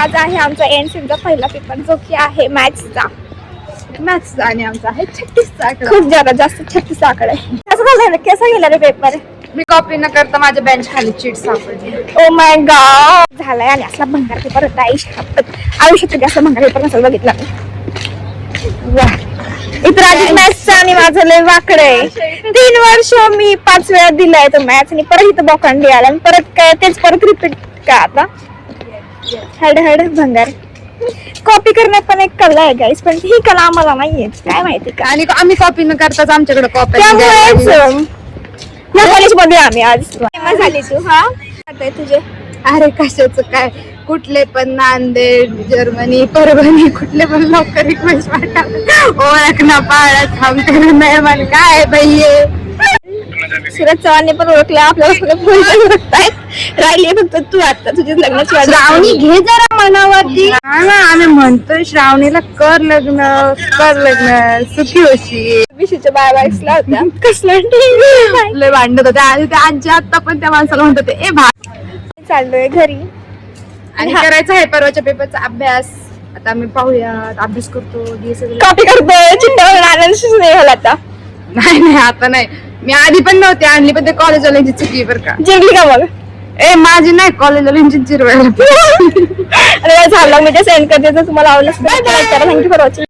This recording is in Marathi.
आज आहे आमचा एनसीचा पहिला पेपर जो की आहे मॅथ्सचा आणि आमचा आहे 36चा आकडा. खूप जास्त 36 आकडा आहे. कसं झालं कसा गेला रे पेपर? मी कॉपी न करता माझ्या बेंच खाली चीट सापडली. ओ माय गॉड झालाय आणि असला भंगार पेपर होता आयुष्यात असला भंगार पेपर नसेल बघितला इतर मॅथ्सचा आणि माझं लय वाकडं आहे. 3 वर्ष मी 5 वेळा दिलाय तो मॅथ्स आणि परत इथं बोकांडी आला आणि परत काय तेच परत रिपीट का आता हड भंगार. कॉपी करण्यात पण एक कला आहे गाईस पण ही कला आम्हाला नाहीये काय माहिती का. आणि आम्ही कॉपी न करताच आमच्याकडे कॉपी त्यामुळेच या कॉलेजमध्ये आम्ही आज झाली तू हा आता तुझे अरे कशाच काय कुठले पण नांदेड जर्मनी परभणी कुठले पण लोक रिक्वेस्ट पाठवतात ओळख ना पाळत काम करून नाही म्हण काय भैये. सूरज चव्हाणने पण ओळखलं आपल्याला ओळखतायत राहिली फक्त तू आता तुझी लग्नाची श्रावणी घे जरा मनावरती. आम्ही म्हणतोय श्रावणीला कर लग्न सुखी होशी. विशीच्या बायबाईसला होत्या कसलं लय भांडत होते आणि त्या आजी आता पण त्या माणसाला म्हणत होते ए चाललोय घरी आणि करायचा आहे परवाच्या पेपरचा अभ्यास. आता आम्ही पाहूयात अभ्यास करतो कॉपी करतोय चिंतावरून आणायला नाही झाला आता. नाही आता नाही मी आधी पण नव्हती आणली पण ते कॉलेजवाल्यांची चुकी बरं का. जिंकली का मग? माझी नाही कॉलेजवाल्यांची चिरवायला अरे झालं मी ते सेंड करते तुम्हाला आवडलं थँक्यू फॉर वॉचिंग.